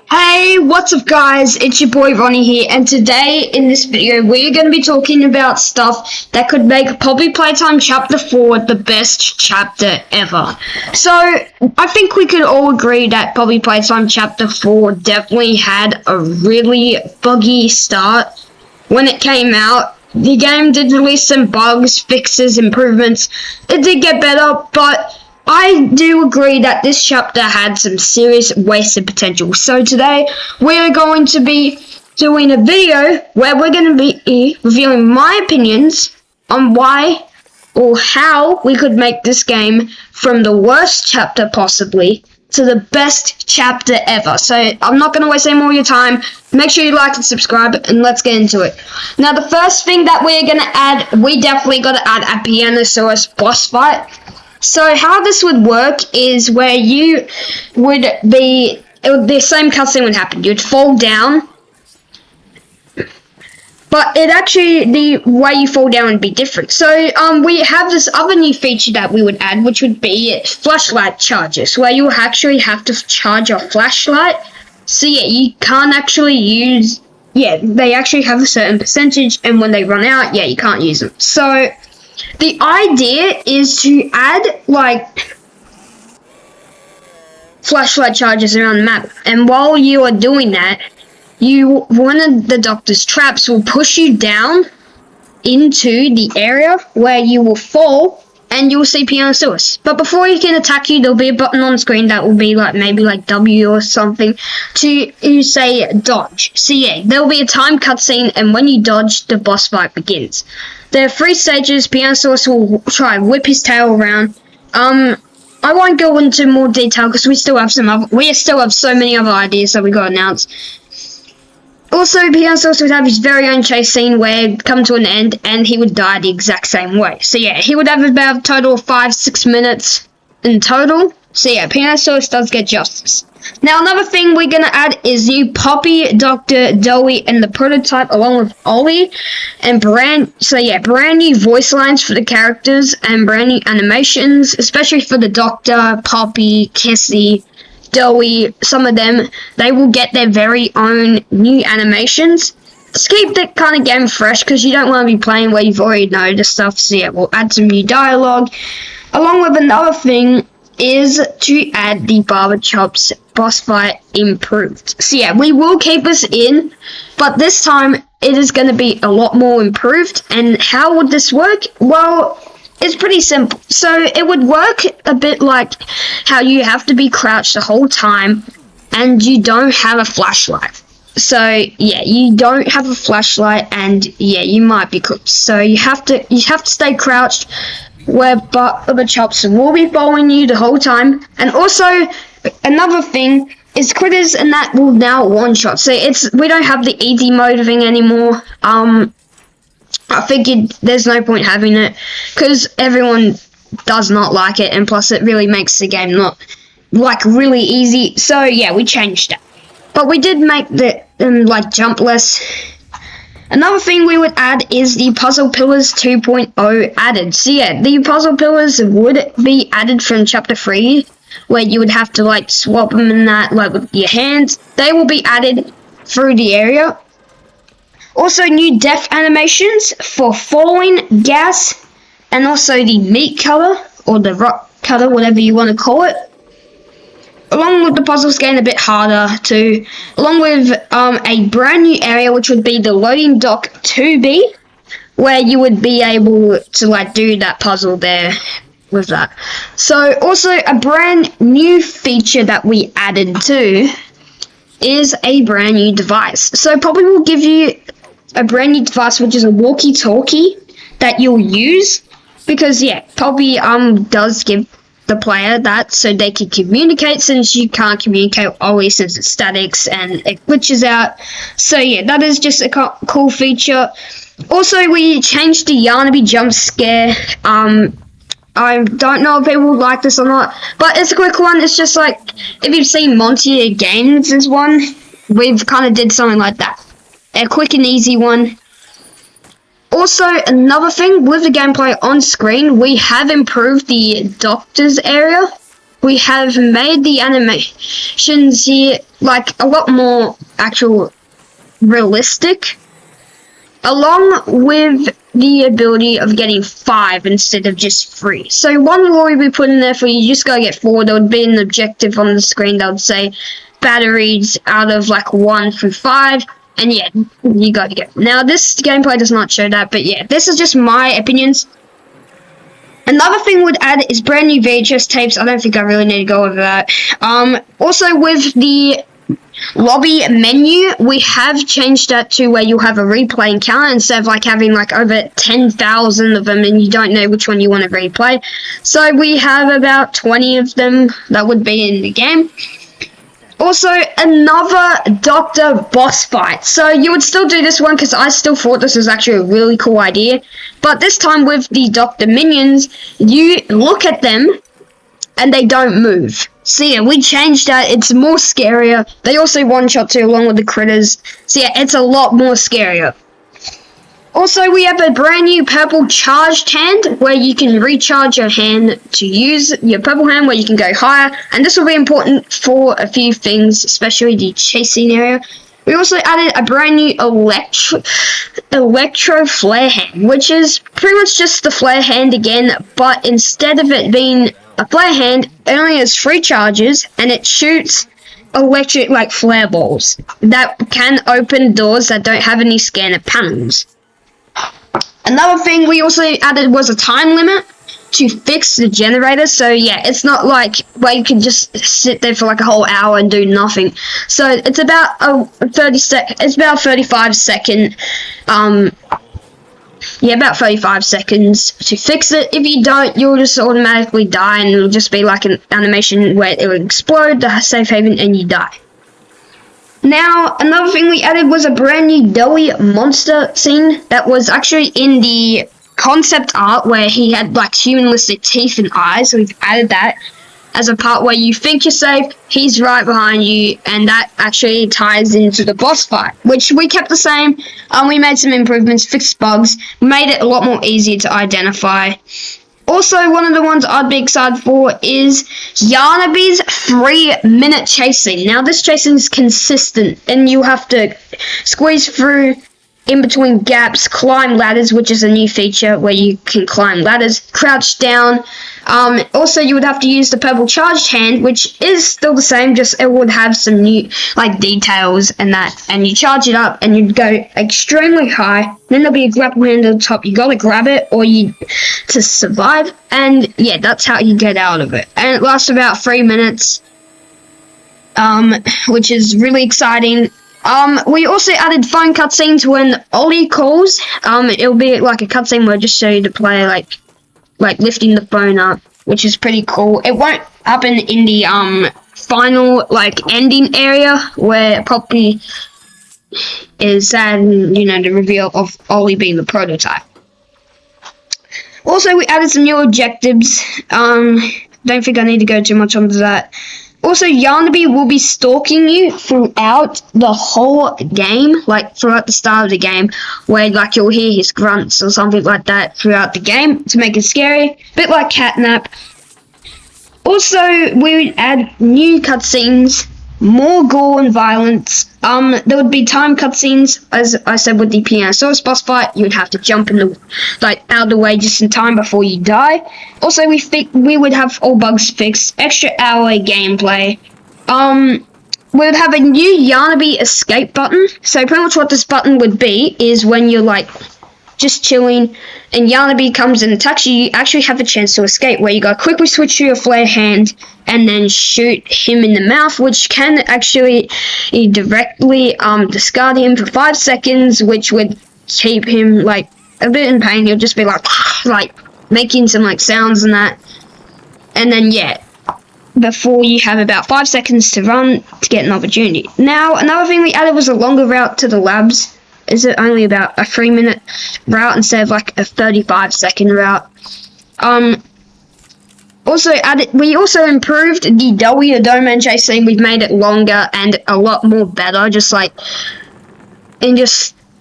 Hey, what's up guys, it's your boy Ronnie here, and today in this video we're going to be talking about stuff that could make probably Playtime Chapter 4 the best chapter ever. So, I think we could all agree that probably Playtime Chapter 4 definitely had a really buggy start when it came out. The game did release some bugs, fixes, improvements. It did get better, but I do agree that this chapter had some serious wasted potential. So today, we're going to be doing a video where we're going to be revealing my opinions on why or how we could make this game from the worst chapter possibly to the best chapter ever. So I'm not going to waste any more of your time. Make sure you like and subscribe, and let's get into it. Now, the first thing that we're going to add, we definitely got to add a Pianosaurus boss fight. So how this would work is where you would be, the same cutscene would happen. You'd fall down, but the way you fall down would be different. So we have this other new feature that we would add, which would be flashlight charges, where you actually have to charge your flashlight. So yeah, you can't actually use, they actually have a certain percentage, and when they run out, you can't use them. So the idea is to add, flashlight charges around the map, and while you are doing that, one of the doctor's traps will push you down into the area where you will fall, and you will see Pianosaurus. But before he can attack you, there'll be a button on screen that will be maybe W or something to say dodge. So yeah, there'll be a time cutscene, and when you dodge, the boss fight begins. There are 3 stages. Pianosaurus will try and whip his tail around. I won't go into more detail because we still have so many other ideas that we got announced. Also, Pianosaurus would have his very own chase scene where it'd come to an end and he would die the exact same way. So yeah, he would have about a total of 5-6 minutes in total. So yeah, Pianosaurus does get justice. Now, another thing we're going to add is new Poppy, Dr. Dowie, and the prototype, along with Ollie, and brand new voice lines for the characters, and brand new animations, especially for the Doctor, Poppy, Kissy, Dowie. Some of them, they will get their very own new animations. Just keep the kind of game fresh, because you don't want to be playing where you've already know the stuff. So yeah, we'll add some new dialogue. Along with another thing is to add the Barber Chops boss fight improved. So yeah, we will keep this in, but this time it is going to be a lot more improved. And how would this work? Well, it's pretty simple. So it would work a bit like how you have to be crouched the whole time and you don't have a flashlight. So yeah, you don't have a flashlight, and yeah, you might be cooked. So you have to stay crouched, where the chops will be following you the whole time. And also, another thing is critters, and that will now one-shot. So we don't have the easy mode thing anymore. I figured there's no point having it, because everyone does not like it, and plus it really makes the game not, really easy. So yeah, we changed that. But we did make the, jump less. Another thing we would add is the Puzzle Pillars 2.0 added. So yeah, the Puzzle Pillars would be added from Chapter 3, where you would have to swap them in that, with your hands. They will be added through the area. Also, new death animations for falling, gas, and also the meat cutter, or the rock cutter, whatever you want to call it. Along with the puzzles getting a bit harder too, along with a brand new area, which would be the loading dock 2B, where you would be able to do that puzzle there with that. So also a brand new feature that we added too is a brand new device. So probably will give you a brand new device, which is a walkie-talkie that you'll use, because yeah, probably does give the player that so they can communicate, since you can't communicate always, since it's statics and it glitches out. So yeah, that is just a cool feature. Also, we changed the Yarnaby jump scare. I don't know if people will like this or not, but it's a quick one. It's just if you've seen Monty Games is one, we've kind of did something like that. A quick and easy one. Also, another thing with the gameplay on screen, we have improved the doctor's area. we have made the animations here like a lot more actual realistic, along with the ability of getting 5 instead of just 3. So one rule we put in there for you just gotta get 4. There would be an objective on the screen that would say batteries out of like 1 through 5, and yeah, you gotta get. Now this gameplay does not show that, but yeah, this is just my opinions. Another thing we'd add is brand new VHS tapes. I don't think I really need to go over that. Also with the lobby menu, we have changed that to where you'll have a replay encounter instead of like having like over 10,000 of them and you don't know which one you want to replay. So we have about 20 of them that would be in the game. Also, another Doctor boss fight. So you would still do this one because I still thought this was actually a really cool idea. But this time with the Doctor minions, you look at them and they don't move. So yeah, we changed that. It's more scarier. They also one-shot too along with the critters. So yeah, it's a lot more scarier. Also, we have a brand new purple charged hand where you can recharge your hand to use your purple hand where you can go higher. And this will be important for a few things, especially the chasing area. We also added a brand new electro flare hand, which is pretty much just the flare hand again, but instead of it being a flare hand, it only has 3 charges and it shoots electric like flare balls that can open doors that don't have any scanner panels. Another thing we also added was a time limit to fix the generator. So yeah, it's not like where you can just sit there for like a whole hour and do nothing. So it's about a 35 second about 35 seconds to fix it. If you don't, you'll just automatically die and it'll just be like an animation where it will explode the safe haven and you die. Now, another thing we added was a brand new Doughy monster scene that was actually in the concept art where he had like humanistic teeth and eyes. So we've added that as a part where you think you're safe, he's right behind you, and that actually ties into the boss fight, which we kept the same. We made some improvements, fixed bugs, made it a lot more easier to identify. Also, one of the ones I'd be excited for is Yarnaby's 3-minute chasing. Now, this chasing is consistent, and you have to squeeze through in between gaps, climb ladders, which is a new feature where you can climb ladders, crouch down. Also, you would have to use the purple charged hand, which is still the same, just it would have some new like details and that. And you charge it up and you'd go extremely high. Then there'll be a grapple hand at the top. You gotta grab it or to survive. And yeah, that's how you get out of it. And it lasts about 3 minutes, which is really exciting. We also added phone cutscenes when Ollie calls. It'll be like a cutscene where I just show you the player like lifting the phone up, which is pretty cool. It won't happen in the final like ending area where it probably is the reveal of Ollie being the prototype. Also, we added some new objectives. Don't think I need to go too much onto that. Also, Yarnaby will be stalking you throughout the whole game, like throughout the start of the game, where like you'll hear his grunts or something like that throughout the game to make it scary, a bit like Catnap. Also, we would add new cutscenes, more gore and violence. There would be time cutscenes, as I said with the Pianosaurus boss fight. You would have to jump out of the way just in time before you die. Also, we would have all bugs fixed, extra hour gameplay. We would have a new Yarnaby escape button. So pretty much what this button would be is when you're like just chilling and Yarnaby comes and attacks you, you actually have a chance to escape, where you gotta quickly switch to your flare hand and then shoot him in the mouth, which can actually directly discard him for 5 seconds, which would keep him like a bit in pain. He'll just be like making some like sounds and that, and then yeah, before you have about 5 seconds to run to get an opportunity. Now, another thing we added was a longer route to the labs. Is it only about a 3-minute route instead of like a 35-second route? We also improved the W domain chase scene. We've made it longer and a lot more better. Just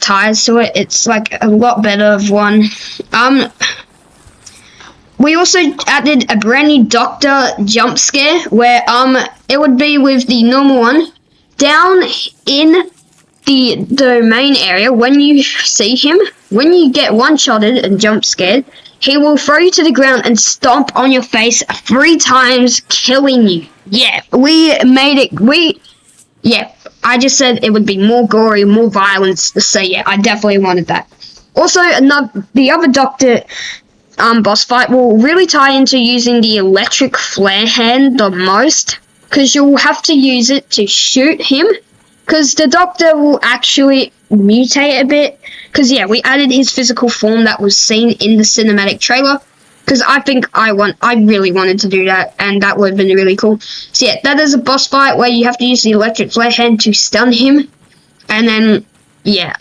ties to it. It's like a lot better of one. we also added a brand new doctor jump scare where it would be with the normal one down in the domain area. When you see him, when you get one-shotted and jump scared, he will throw you to the ground and stomp on your face 3 times, killing you. Yeah, we made it. Yeah, I just said it would be more gory, more violence. So yeah, I definitely wanted that. Also, the other Doctor boss fight will really tie into using the electric flare hand the most, because you'll have to use it to shoot him, because the Doctor will actually mutate a bit, because yeah, we added his physical form that was seen in the cinematic trailer, because I think I really wanted to do that, and that would have been really cool. So yeah, that is a boss fight where you have to use the electric flare hand to stun him, and then yeah,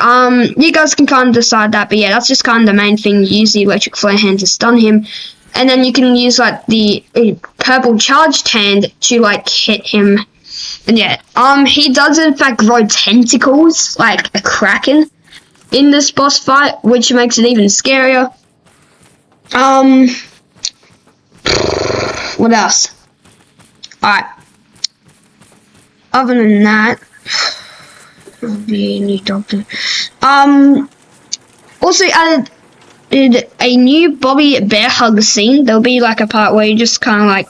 you guys can kind of decide that, but yeah, that's just kind of the main thing. Use the electric flare hand to stun him, and then you can use like the purple charged hand to like hit him. And yeah, he does in fact grow tentacles like a kraken in this boss fight, which makes it even scarier. What else? Alright. Other than that, the new Doctor. Also added a new Bobby bear hug scene. There'll be like a part where you just kind of like,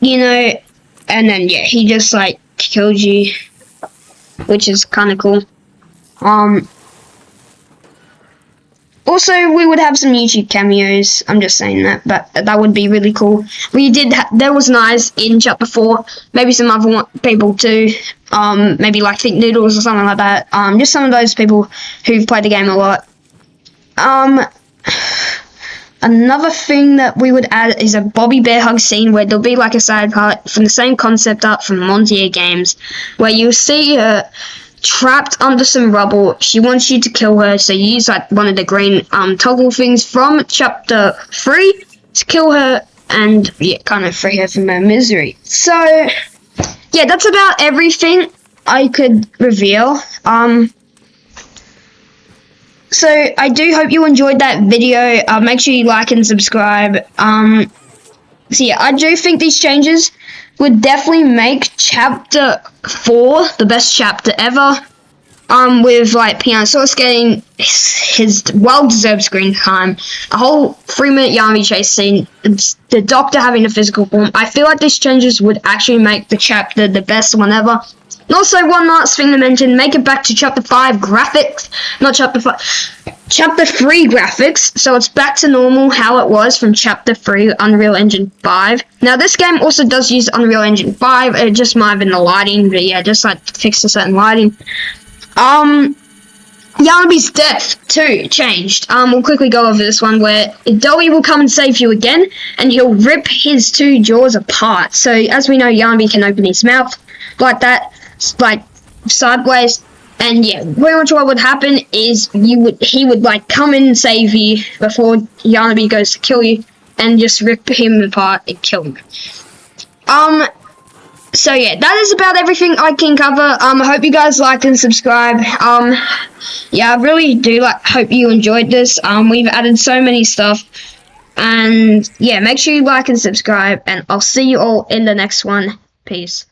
you know, and then yeah, he just like kills you, which is kind of cool. Also, we would have some YouTube cameos. I'm just saying that, but that would be really cool. There was Nice in Chapter 4. Maybe some other people too. Maybe like Think Noodles or something like that. Just some of those people who've played the game a lot. Another thing that we would add is a Bobby Bear hug scene where there'll be like a side part from the same concept art from Montier Games, where you'll see her trapped under some rubble. She wants you to kill her, so you use like one of the green toggle things from Chapter 3 to kill her and yeah, kind of free her from her misery. So yeah, that's about everything I could reveal. So I do hope you enjoyed that video. Make sure you like and subscribe. So yeah, I do think these changes would definitely make Chapter 4 the best chapter ever. With like Pianosaurus getting his well-deserved screen time, a whole 3-minute Yami chase scene, the Doctor having a physical form. I feel like these changes would actually make the chapter the best one ever. And also, one last thing to mention, make it back to Chapter 5 graphics, not Chapter 5, Chapter 3 graphics, so it's back to normal how it was from Chapter 3 Unreal Engine 5. Now, this game also does use Unreal Engine 5, it just might have been the lighting, but yeah, just like fix a certain lighting. Yanabe's death, too, changed. We'll quickly go over this one, where Dolly will come and save you again, and he'll rip his 2 jaws apart. So, as we know, Yanabe can open his mouth like that, like sideways, and yeah, pretty much what would happen is he would like come in and save you before Yanabe goes to kill you, and just rip him apart and kill him. So yeah, that is about everything I can cover. I hope you guys like and subscribe. Yeah, I really do hope you enjoyed this. We've added so many stuff, and yeah, make sure you like and subscribe, and I'll see you all in the next one. Peace.